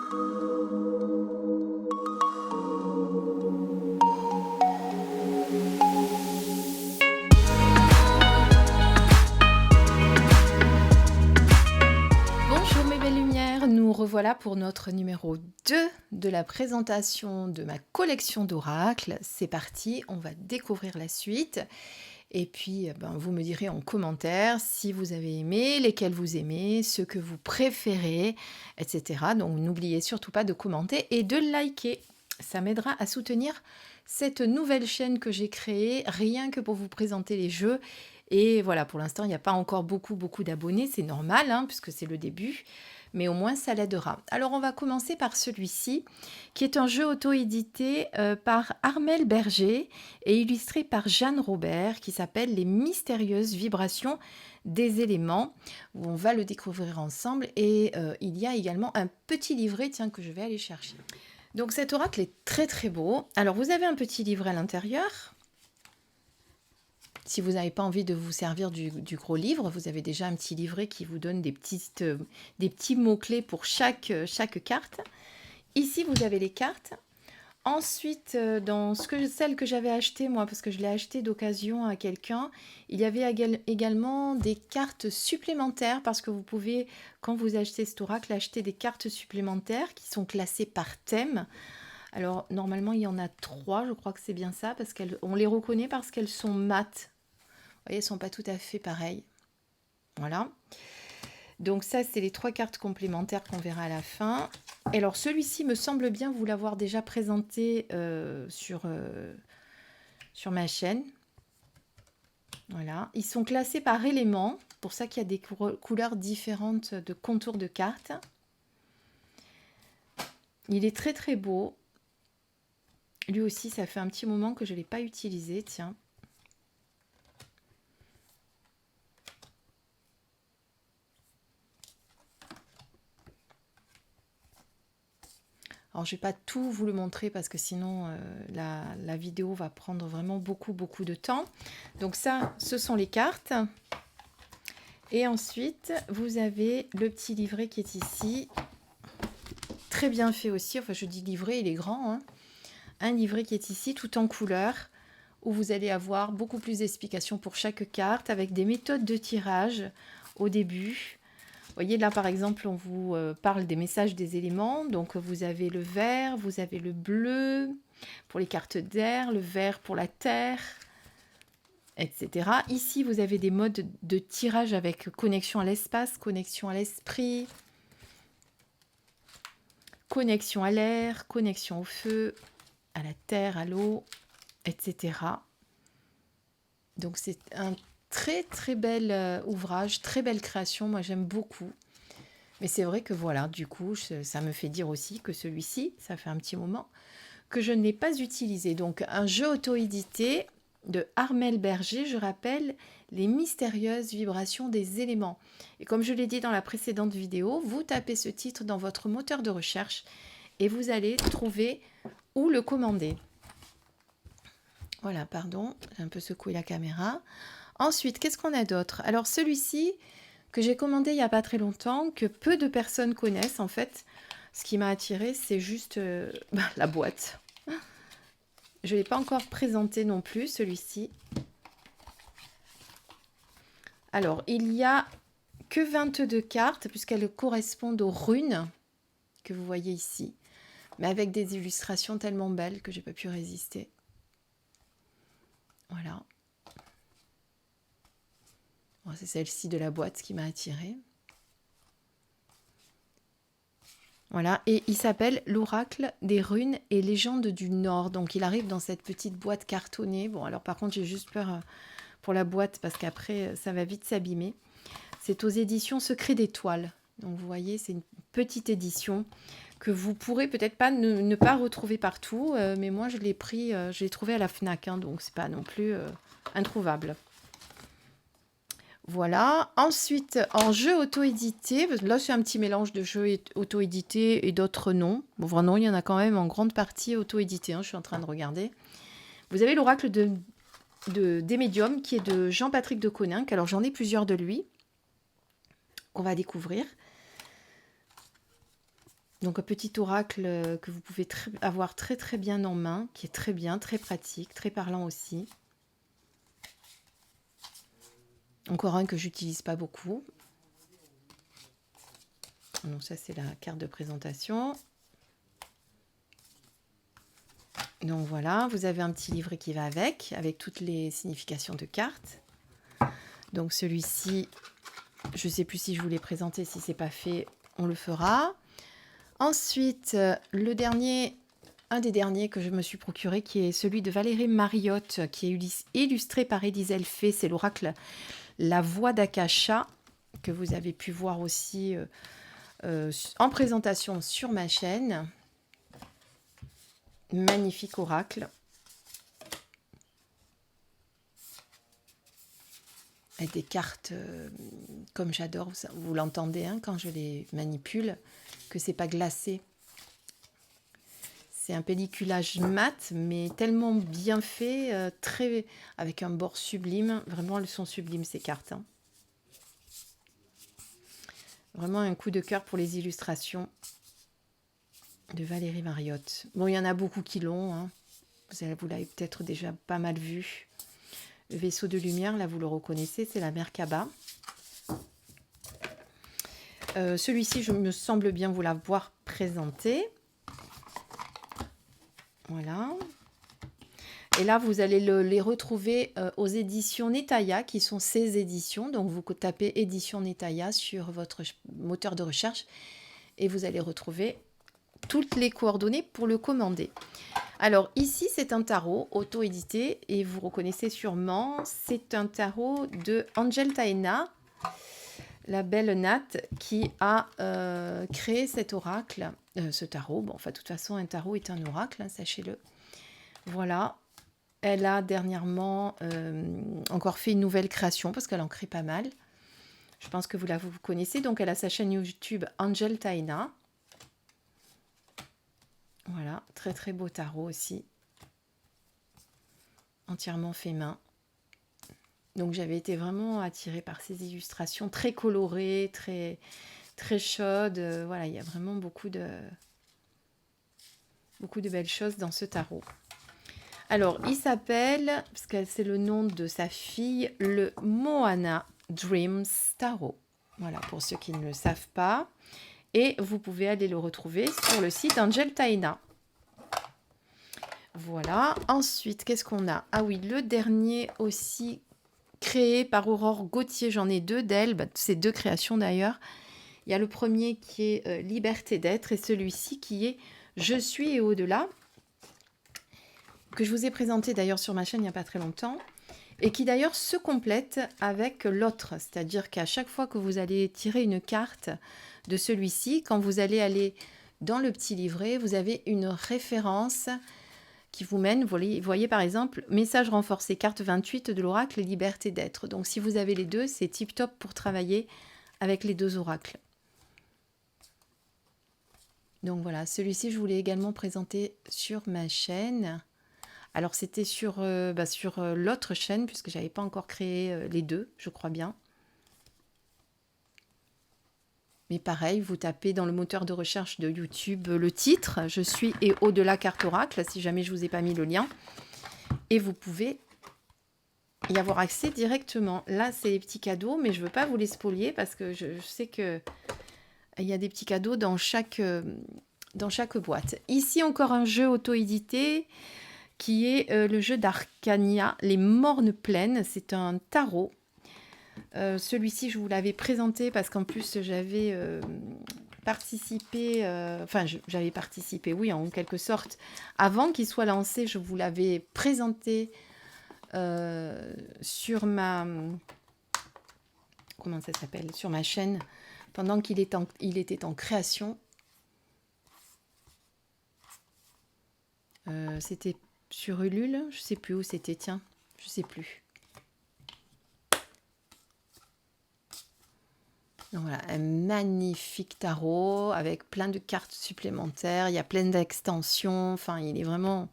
Bonjour mes belles lumières, nous revoilà pour notre numéro 2 de la présentation de ma collection d'oracles. C'est parti, on va découvrir la suite. Et puis, vous me direz en commentaire si vous avez aimé, lesquels vous aimez, ceux que vous préférez, etc. Donc, n'oubliez surtout pas de commenter et de liker. Ça m'aidera à soutenir cette nouvelle chaîne que j'ai créée, rien que pour vous présenter les jeux. Et voilà, pour l'instant, il n'y a pas encore beaucoup d'abonnés, c'est normal, hein, puisque c'est le début. Mais au moins, ça l'aidera. Alors, on va commencer par celui-ci, qui est un jeu auto-édité par Armel Berger et illustré par Jeanne Robert, qui s'appelle Les mystérieuses vibrations des éléments, où on va le découvrir ensemble. Et il y a également un petit livret, tiens, que je vais aller chercher. Donc, cet oracle est très très beau. Alors, vous avez un petit livret à l'intérieur. Si vous n'avez pas envie de vous servir du gros livre, vous avez déjà un petit livret qui vous donne des petits mots-clés pour chaque carte. Ici, vous avez les cartes. Ensuite, dans celle que j'avais achetée, moi, parce que je l'ai achetée d'occasion à quelqu'un, il y avait également des cartes supplémentaires, parce que vous pouvez, quand vous achetez cet oracle, acheter des cartes supplémentaires qui sont classées par thème. Alors, normalement, il y en a 3, je crois que c'est bien ça, parce qu'on les reconnaît parce qu'elles sont mates. Vous voyez, elles ne sont pas tout à fait pareilles. Voilà. Donc ça, c'est les 3 cartes complémentaires qu'on verra à la fin. Et alors, celui-ci me semble bien vous l'avoir déjà présenté sur ma chaîne. Voilà. Ils sont classés par éléments. Pour ça qu'il y a des couleurs différentes de contours de cartes. Il est très très beau. Lui aussi, ça fait un petit moment que je ne l'ai pas utilisé. Tiens. Alors, je ne vais pas tout vous le montrer parce que sinon, la vidéo va prendre vraiment beaucoup de temps. Donc ça, ce sont les cartes. Et ensuite, vous avez le petit livret qui est ici. Très bien fait aussi. Enfin, je dis livret, il est grand. Hein. Un livret qui est ici, tout en couleur, où vous allez avoir beaucoup plus d'explications pour chaque carte, avec des méthodes de tirage au début. Vous voyez, là, par exemple, on vous parle des messages des éléments. Donc, vous avez le vert, vous avez le bleu pour les cartes d'air, le vert pour la terre, etc. Ici, vous avez des modes de tirage avec connexion à l'espace, connexion à l'esprit, connexion à l'air, connexion au feu, à la terre, à l'eau, etc. Donc, c'est un très bel ouvrage, très belle création. Moi, j'aime beaucoup. Mais c'est vrai que voilà, du coup, ça me fait dire aussi que celui-ci, ça fait un petit moment que je ne l'ai pas utilisé. Donc, un jeu auto-édité de Armel Berger, je rappelle, les mystérieuses vibrations des éléments. Et comme je l'ai dit dans la précédente vidéo, vous tapez ce titre dans votre moteur de recherche et vous allez trouver où le commander. Voilà, pardon, j'ai un peu secoué la caméra. Ensuite, qu'est-ce qu'on a d'autre? Alors, celui-ci, que j'ai commandé il n'y a pas très longtemps, que peu de personnes connaissent en fait. Ce qui m'a attiré, c'est juste la boîte. Je ne l'ai pas encore présenté non plus, celui-ci. Alors, il n'y a que 22 cartes, puisqu'elles correspondent aux runes que vous voyez ici. Mais avec des illustrations tellement belles que j'ai pas pu résister. Voilà. Bon, c'est celle-ci de la boîte qui m'a attirée. Voilà, et il s'appelle l'oracle des runes et légendes du Nord. Donc il arrive dans cette petite boîte cartonnée. Bon, alors par contre, j'ai juste peur pour la boîte parce qu'après, ça va vite s'abîmer. C'est aux éditions Secret d'étoiles. Donc vous voyez, c'est une petite édition que vous pourrez peut-être pas ne pas retrouver partout. Mais moi, je l'ai pris, je l'ai trouvé à la FNAC. Hein, donc c'est pas non plus introuvable. Voilà. Ensuite, en jeu auto-édité, là c'est un petit mélange de jeux auto-édités et d'autres non. Bon, vraiment, il y en a quand même en grande partie auto-édités, hein, je suis en train de regarder. Vous avez l'oracle des médiums qui est de Jean-Patrick de Coninck. Alors j'en ai plusieurs de lui qu'on va découvrir. Donc un petit oracle que vous pouvez avoir très très bien en main, qui est très bien, très pratique, très parlant aussi. Encore un que j'utilise pas beaucoup. Donc ça c'est la carte de présentation. Donc voilà, vous avez un petit livret qui va avec toutes les significations de cartes. Donc celui-ci, je ne sais plus si je vous l'ai présenté, si c'est pas fait, on le fera. Ensuite, le dernier, un des derniers que je me suis procuré, qui est celui de Valérie Mariotte, qui est illustré par Élise Elfé, c'est l'oracle La Voix d'Akasha, que vous avez pu voir aussi en présentation sur ma chaîne. Magnifique oracle. Avec des cartes comme j'adore, vous l'entendez hein, quand je les manipule, que c'est pas glacé. C'est un pelliculage mat, mais tellement bien fait, très avec un bord sublime. Vraiment, elles sont sublimes ces cartes. Hein. Vraiment un coup de cœur pour les illustrations de Valérie Mariotte. Bon, il y en a beaucoup qui l'ont. Hein. Vous l'avez peut-être déjà pas mal vu. Le vaisseau de lumière, là, vous le reconnaissez, c'est la Merkaba. Celui-ci, je me semble bien vous l'avoir présenté. Voilà. Et là, vous allez les retrouver aux éditions Netaya, qui sont ces éditions. Donc, vous tapez édition Netaya sur votre moteur de recherche et vous allez retrouver toutes les coordonnées pour le commander. Alors, ici, c'est un tarot auto-édité et vous reconnaissez sûrement, c'est un tarot de Angel Taena, la belle Nat, qui a créé cet oracle, ce tarot. Bon, enfin, de toute façon, un tarot est un oracle, hein, sachez-le. Voilà. Elle a dernièrement encore fait une nouvelle création parce qu'elle en crée pas mal. Je pense que vous connaissez. Donc, elle a sa chaîne YouTube Angel Taena. Voilà, très très beau tarot aussi. Entièrement fait main. Donc, j'avais été vraiment attirée par ces illustrations très colorées, très, très chaudes. Voilà, il y a vraiment beaucoup de belles choses dans ce tarot. Alors, il s'appelle, parce que c'est le nom de sa fille, le Moana Dreams Tarot. Voilà, pour ceux qui ne le savent pas. Et vous pouvez aller le retrouver sur le site Angel Taena. Voilà. Ensuite, qu'est-ce qu'on a? Ah oui, le dernier aussi créé par Aurore Gauthier. J'en ai deux d'elle. C'est deux créations d'ailleurs. Il y a le premier qui est Liberté d'être et celui-ci qui est Je suis et au-delà, que je vous ai présenté d'ailleurs sur ma chaîne il n'y a pas très longtemps, et qui d'ailleurs se complète avec l'autre. C'est-à-dire qu'à chaque fois que vous allez tirer une carte de celui-ci, quand vous allez aller dans le petit livret, vous avez une référence qui vous mène, vous voyez par exemple, message renforcé, carte 28 de l'oracle Liberté d'être. Donc si vous avez les deux, c'est tip top pour travailler avec les deux oracles. Donc voilà, celui-ci je voulais également présenter sur ma chaîne. Alors c'était sur l'autre chaîne, puisque je n'avais pas encore créé les deux, je crois bien. Mais pareil, vous tapez dans le moteur de recherche de YouTube le titre, Je suis et au-delà carte oracle, si jamais je ne vous ai pas mis le lien. Et vous pouvez y avoir accès directement. Là, c'est les petits cadeaux, mais je ne veux pas vous les spolier parce que je sais qu'il y a des petits cadeaux dans chaque boîte. Ici, encore un jeu auto-édité qui est le jeu d'Arcania, les Mornes Pleines. C'est un tarot. Celui-ci, je vous l'avais présenté parce qu'en plus, j'avais participé, j'avais participé, oui, en quelque sorte. Avant qu'il soit lancé, je vous l'avais présenté sur ma... Comment ça s'appelle? Sur ma chaîne, pendant qu'il était en création. C'était sur Ulule, je sais plus où c'était, tiens, je sais plus. Donc voilà, un magnifique tarot avec plein de cartes supplémentaires, il y a plein d'extensions, enfin il est vraiment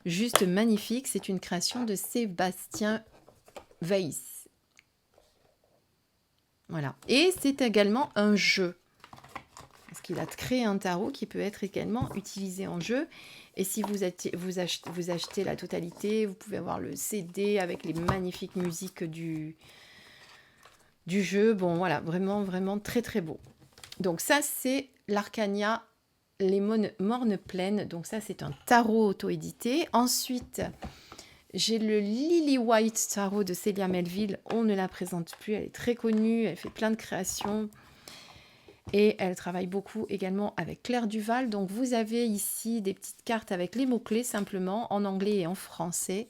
juste magnifique. C'est une création de Sébastien Weiss. Voilà, et c'est également un jeu. parce qu'il a créé un tarot qui peut être également utilisé en jeu. Et si vous achetez la totalité, vous pouvez avoir le CD avec les magnifiques musiques du jeu. Bon, voilà, vraiment, vraiment très, très beau. Donc ça, c'est l'Arcania, les mornes pleines. Donc ça, c'est un tarot auto-édité. Ensuite, j'ai le Lily White Tarot de Célia Melville. On ne la présente plus, elle est très connue, elle fait plein de créations. Et elle travaille beaucoup également avec Claire Duval. Donc vous avez ici des petites cartes avec les mots-clés simplement, en anglais et en français.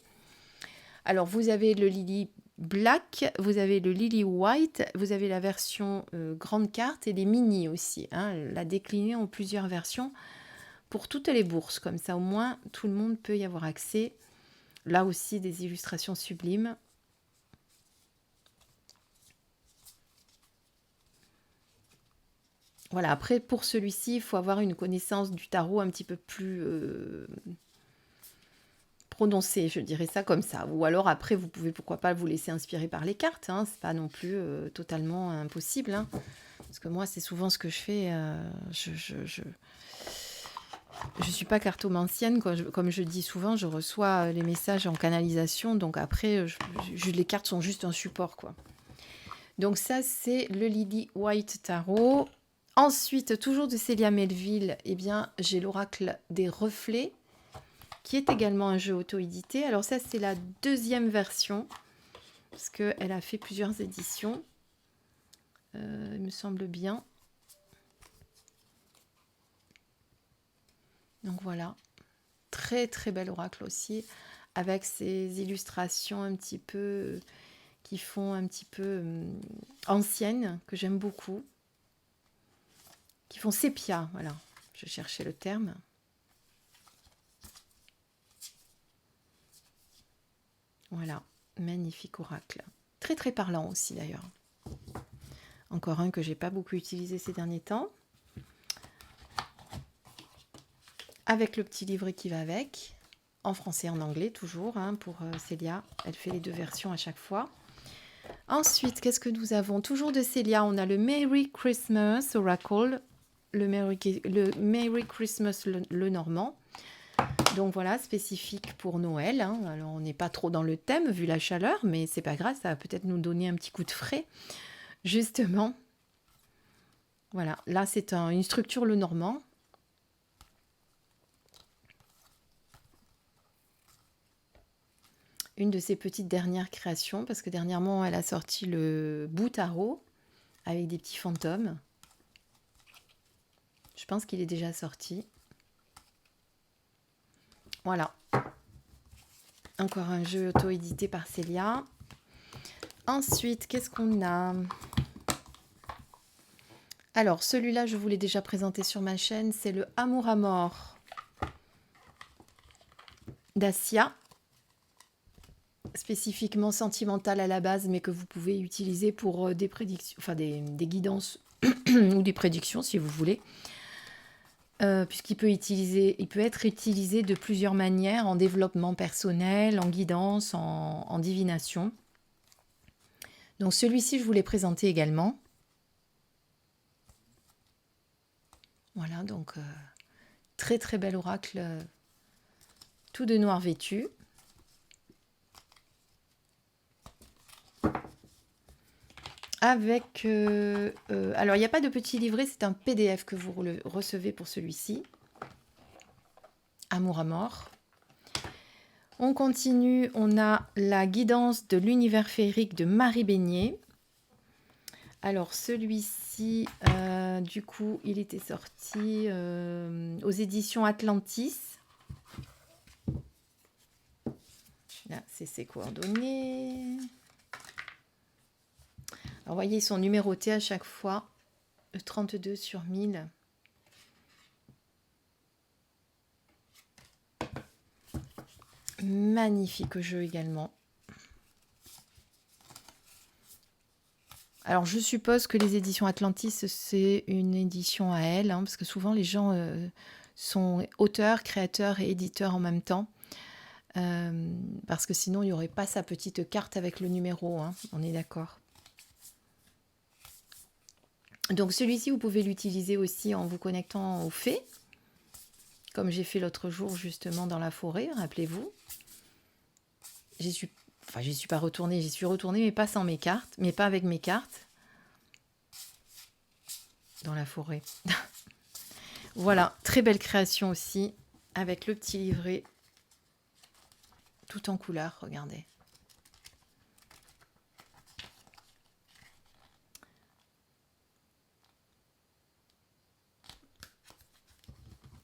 Alors vous avez le Lily Black, vous avez le Lily White, vous avez la version grande carte et les mini aussi. Hein, la déclinée en plusieurs versions pour toutes les bourses. Comme ça au moins tout le monde peut y avoir accès. Là aussi des illustrations sublimes. Voilà, après, pour celui-ci, il faut avoir une connaissance du tarot un petit peu plus prononcée, je dirais ça comme ça. Ou alors, après, vous pouvez, pourquoi pas, vous laisser inspirer par les cartes. Hein. C'est pas non plus totalement impossible. Hein. Parce que moi, c'est souvent ce que je fais. Je suis pas cartomancienne. Comme je dis souvent, je reçois les messages en canalisation. Donc après, les cartes sont juste un support, quoi. Donc ça, c'est le Lily White Tarot. Ensuite, toujours de Célia Melville, eh bien, j'ai l'oracle des reflets, qui est également un jeu auto-édité. Alors ça, c'est la deuxième version, parce qu'elle a fait plusieurs éditions, il me semble bien. Donc voilà, très très bel oracle aussi, avec ces illustrations un petit peu, qui font un petit peu anciennes, que j'aime beaucoup. Qui font sépia, voilà, je cherchais le terme. Voilà, magnifique oracle. Très très parlant aussi d'ailleurs. Encore un que j'ai pas beaucoup utilisé ces derniers temps. Avec le petit livret qui va avec, en français et en anglais toujours, hein, pour Célia. Elle fait les deux versions à chaque fois. Ensuite, qu'est-ce que nous avons? Toujours de Célia, on a le Merry Christmas Oracle, le Merry Christmas le normand. Donc voilà, spécifique pour Noël. Hein. Alors on n'est pas trop dans le thème vu la chaleur, mais c'est pas grave, ça va peut-être nous donner un petit coup de frais, justement. Voilà, là c'est une structure le normand. Une de ses petites dernières créations, parce que dernièrement elle a sorti le bout tarot avec des petits fantômes. Je pense qu'il est déjà sorti. Voilà. Encore un jeu auto-édité par Célia. Ensuite, qu'est-ce qu'on a? Alors, celui-là, je vous l'ai déjà présenté sur ma chaîne. C'est le Amour à mort d'Assia. Spécifiquement sentimental à la base, mais que vous pouvez utiliser pour des prédictions, enfin des guidances ou des prédictions, si vous voulez. Puisqu'il peut être utilisé de plusieurs manières, en développement personnel, en guidance, en divination. Donc celui-ci, je vous l'ai présenté également. Voilà, donc très très bel oracle, tout de noir vêtu. Avec, alors il n'y a pas de petit livret, c'est un PDF que vous recevez pour celui-ci. Amour à mort. On continue, on a la guidance de l'univers féerique de Marie Beignet. Alors celui-ci, du coup, il était sorti aux éditions Atlantis. Là, c'est ses coordonnées. Alors, vous voyez, ils sont numérotés à chaque fois. 32 sur 1000. Magnifique jeu également. Alors, je suppose que les éditions Atlantis, c'est une édition à elle, hein, parce que souvent, les gens sont auteurs, créateurs et éditeurs en même temps. Parce que sinon, il n'y aurait pas sa petite carte avec le numéro, hein, on est d'accord. Donc celui-ci, vous pouvez l'utiliser aussi en vous connectant aux fées, comme j'ai fait l'autre jour justement dans la forêt, rappelez-vous. J'y suis pas retournée, j'y suis retournée, mais pas sans mes cartes, mais pas avec mes cartes. Dans la forêt. Voilà, très belle création aussi, avec le petit livret, tout en couleur, regardez.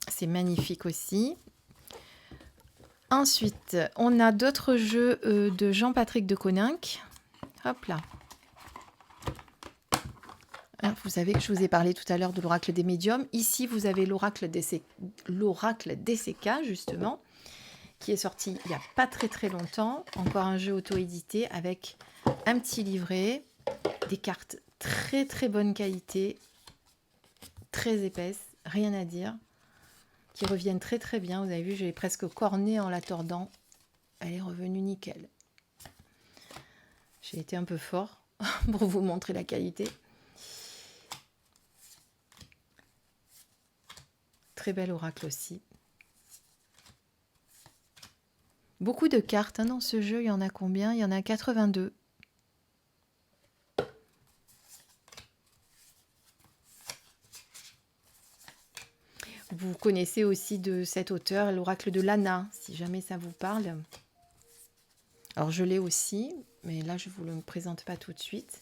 C'est magnifique aussi. Ensuite, on a d'autres jeux de Jean-Patrick de Coninck. Hop là. Vous savez que je vous ai parlé tout à l'heure de l'oracle des médiums. Ici, vous avez l'oracle DCK, justement, qui est sorti il n'y a pas très très longtemps. Encore un jeu auto-édité avec un petit livret, des cartes très très bonne qualité, très épaisses, rien à dire, qui reviennent très très bien. Vous avez vu, j'ai presque corné en la tordant. Elle est revenue nickel. J'ai été un peu fort pour vous montrer la qualité. Très bel oracle aussi. Beaucoup de cartes dans ce jeu, il y en a combien? Il y en a 82. Vous connaissez aussi de cet auteur l'oracle de Lana, si jamais ça vous parle. Alors je l'ai aussi, mais là je ne vous le présente pas tout de suite.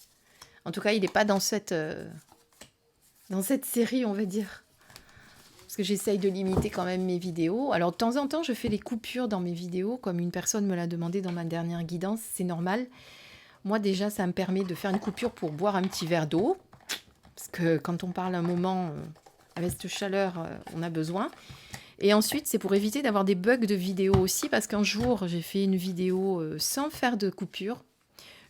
En tout cas, il n'est pas dans cette série, on va dire. Parce que j'essaye de limiter quand même mes vidéos. Alors de temps en temps, je fais des coupures dans mes vidéos, comme une personne me l'a demandé dans ma dernière guidance, c'est normal. Moi déjà, ça me permet de faire une coupure pour boire un petit verre d'eau. Parce que quand on parle un moment, avec cette chaleur, on a besoin. Et ensuite, c'est pour éviter d'avoir des bugs de vidéo aussi, parce qu'un jour, j'ai fait une vidéo sans faire de coupure,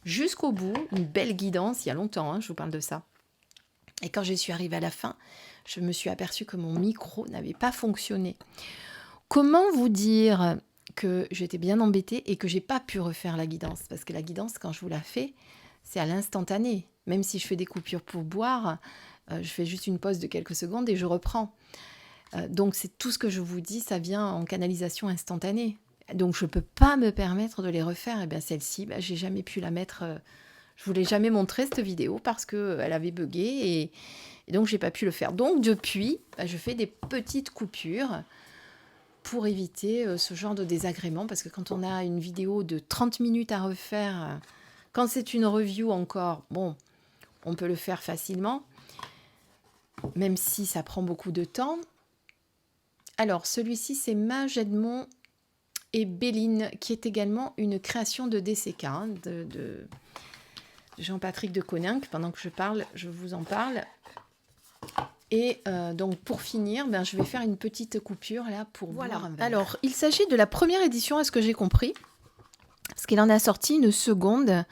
jusqu'au bout, une belle guidance, il y a longtemps, je vous parle de ça. Et quand je suis arrivée à la fin, je me suis aperçue que mon micro n'avait pas fonctionné. Comment vous dire que j'étais bien embêtée et que j'ai pas pu refaire la guidance? Parce que la guidance, quand je vous la fais, c'est à l'instantané. Même si je fais des coupures pour boire, je fais juste une pause de quelques secondes et je reprends. Donc c'est tout ce que je vous dis, ça vient en canalisation instantanée. Donc je ne peux pas me permettre de les refaire. Et bien celle-ci, j'ai jamais pu la mettre... je ne vous l'ai jamais montré cette vidéo parce qu'elle avait bugué et donc j'ai pas pu le faire. Donc depuis, je fais des petites coupures pour éviter ce genre de désagrément. Parce que quand on a une vidéo de 30 minutes à refaire, quand c'est une review encore, bon, on peut le faire facilement. Même si ça prend beaucoup de temps. Alors, celui-ci, c'est Mage Edmond et Béline, qui est également une création de DCK, de Jean-Patrick de Coninck. Pendant que je parle, je vous en parle. Et donc, pour finir, je vais faire une petite coupure là pour voir un verre. Alors, il s'agit de la première édition, à ce que j'ai compris, parce qu'il en a sorti une seconde.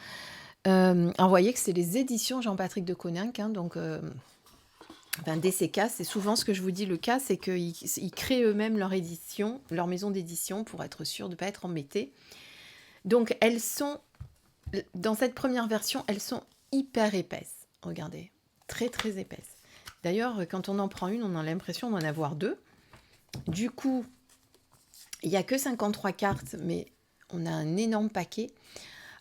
Alors, vous voyez que c'est les éditions Jean-Patrick de Coninck, donc... DCK, c'est souvent ce que je vous dis, le cas, c'est qu'ils créent eux-mêmes leur édition, leur maison d'édition, pour être sûr de ne pas être embêtés. Donc, elles sont, dans cette première version, elles sont hyper épaisses. Regardez, très très épaisses. D'ailleurs, quand on en prend une, on a l'impression d'en avoir deux. Du coup, il n'y a que 53 cartes, mais on a un énorme paquet.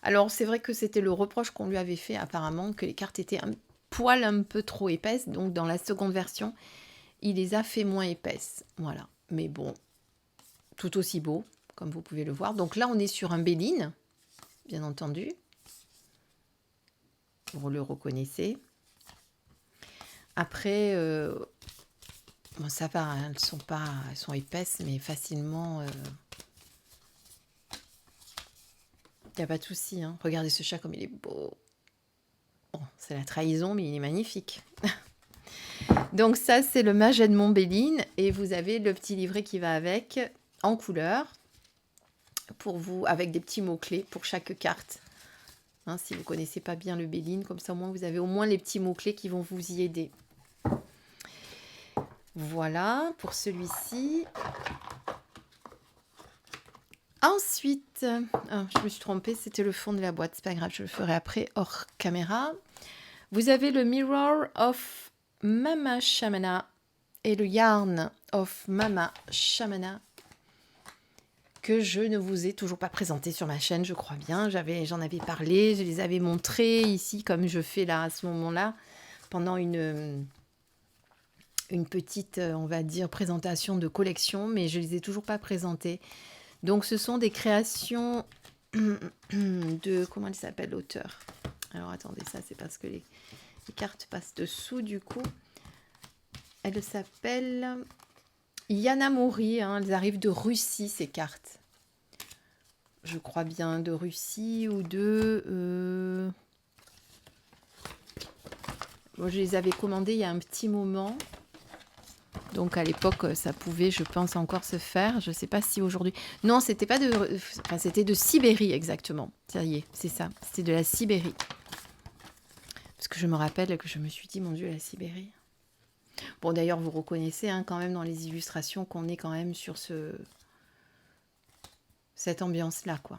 Alors, c'est vrai que c'était le reproche qu'on lui avait fait, apparemment, que les cartes étaient poil un peu trop épaisse, donc dans la seconde version, il les a fait moins épaisses. Voilà, mais bon, tout aussi beau, comme vous pouvez le voir. Donc là, on est sur un Béline, bien entendu. Vous le reconnaissez. Après, bon, ça va, hein, elles sont épaisses, mais facilement... il n'y a pas de souci. Hein. Regardez ce chat comme il est beau. Bon, c'est la trahison, mais il est magnifique. Donc ça, c'est le Mage Edmond Béline. Et vous avez le petit livret qui va avec, en couleur, pour vous, avec des petits mots-clés pour chaque carte. Hein, si vous ne connaissez pas bien le Béline, comme ça, au moins, vous avez au moins les petits mots-clés qui vont vous y aider. Voilà, pour celui-ci. Ensuite, je me suis trompée, c'était le fond de la boîte. C'est pas grave, je le ferai après, hors caméra. Vous avez le Mirror of Mama Shamana et le Yarn of Mama Shamana que je ne vous ai toujours pas présenté sur ma chaîne, je crois bien. J'en avais parlé, je les avais montrés ici comme je fais là à ce moment-là pendant une petite, on va dire, présentation de collection, mais je ne les ai toujours pas présentés. Donc ce sont des créations de... Comment elle s'appelle l'auteur? Alors attendez, ça c'est parce que les cartes passent dessous du coup. Elle s'appelle Yana Mori, hein, elles arrivent de Russie ces cartes. Je crois bien de Russie ou de... Bon, je les avais commandées il y a un petit moment. Donc à l'époque, ça pouvait, je pense, encore se faire. Je ne sais pas si aujourd'hui... Non, c'était pas de... Enfin, c'était de Sibérie, exactement. Ça y est, c'est ça. C'était de la Sibérie. Parce que je me rappelle que je me suis dit, mon Dieu, la Sibérie. Bon, d'ailleurs, vous reconnaissez hein, quand même dans les illustrations qu'on est quand même sur cette ambiance-là, quoi.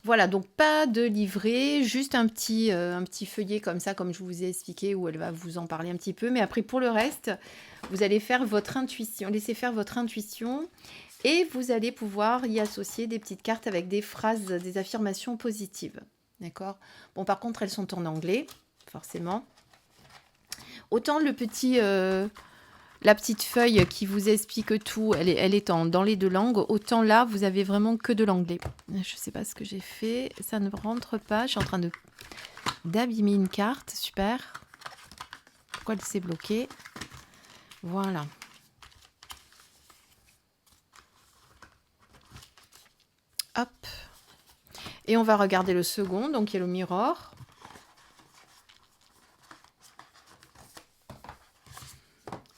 Voilà, donc pas de livret, juste un petit feuillet comme ça, comme je vous ai expliqué, où elle va vous en parler un petit peu. Mais après, pour le reste, vous allez faire votre intuition, laissez faire votre intuition et vous allez pouvoir y associer des petites cartes avec des phrases, des affirmations positives. D'accord? Bon, par contre, elles sont en anglais, forcément. Autant le petit... la petite feuille qui vous explique tout, elle est dans les deux langues. Autant là, vous avez vraiment que de l'anglais. Je ne sais pas ce que j'ai fait. Ça ne rentre pas. Je suis en train d'abîmer une carte. Super. Pourquoi elle s'est bloquée? Voilà. Hop. Et on va regarder le second. Donc, il y a le Mirror.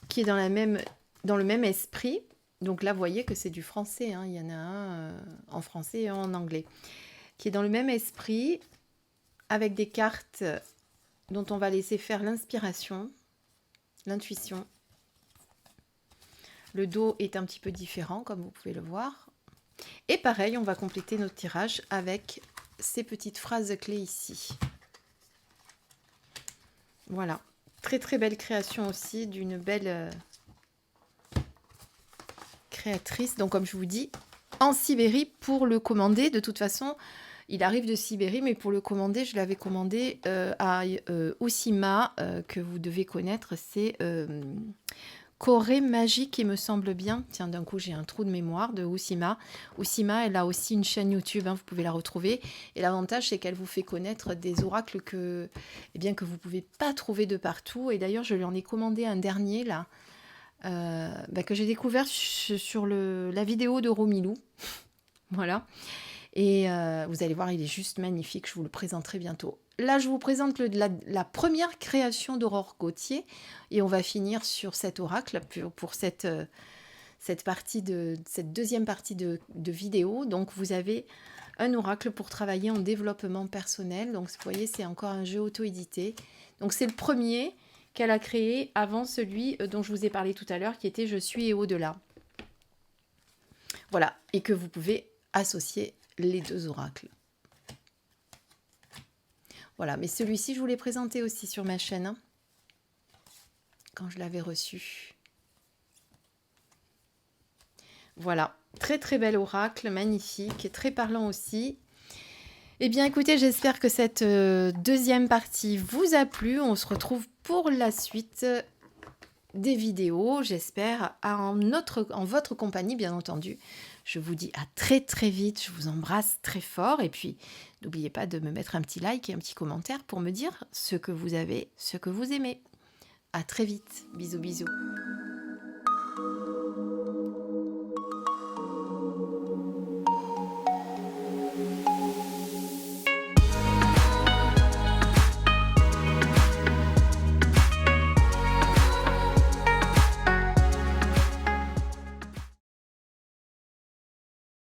Qui est dans le même esprit. Donc là, vous voyez que c'est du français. Hein. Il y en a un en français et un en anglais. Qui est dans le même esprit, avec des cartes dont on va laisser faire l'inspiration, l'intuition. Le dos est un petit peu différent, comme vous pouvez le voir. Et pareil, on va compléter notre tirage avec ces petites phrases clés ici. Voilà. Très très belle création aussi, d'une belle créatrice. Donc comme je vous dis, en Sibérie pour le commander. De toute façon, il arrive de Sibérie, mais pour le commander, je l'avais commandé à Usima, que vous devez connaître. C'est Corée Magique, il me semble bien. Tiens, d'un coup, j'ai un trou de mémoire de Usima. Usima, elle a aussi une chaîne YouTube, hein, vous pouvez la retrouver. Et l'avantage, c'est qu'elle vous fait connaître des oracles que vous ne pouvez pas trouver de partout. Et d'ailleurs, je lui en ai commandé un dernier, là, que j'ai découvert sur la vidéo de Romilou. Voilà. Et vous allez voir, il est juste magnifique. Je vous le présenterai bientôt. Là, je vous présente la première création d'Aurore Gauthier. Et on va finir sur cet oracle pour cette deuxième partie de vidéo. Donc, vous avez un oracle pour travailler en développement personnel. Donc, vous voyez, c'est encore un jeu auto-édité. Donc, c'est le premier qu'elle a créé avant celui dont je vous ai parlé tout à l'heure, qui était « Je suis et au-delà ». Voilà, et que vous pouvez associer les deux oracles. Voilà, mais celui-ci, je vous l'ai présenté aussi sur ma chaîne, hein, quand je l'avais reçu. Voilà, très très bel oracle, magnifique, très parlant aussi. Eh bien écoutez, j'espère que cette deuxième partie vous a plu. On se retrouve pour la suite des vidéos, j'espère, en votre compagnie, bien entendu. Je vous dis à très très vite, je vous embrasse très fort. Et puis, n'oubliez pas de me mettre un petit like et un petit commentaire pour me dire ce que vous avez, ce que vous aimez. À très vite, bisous bisous.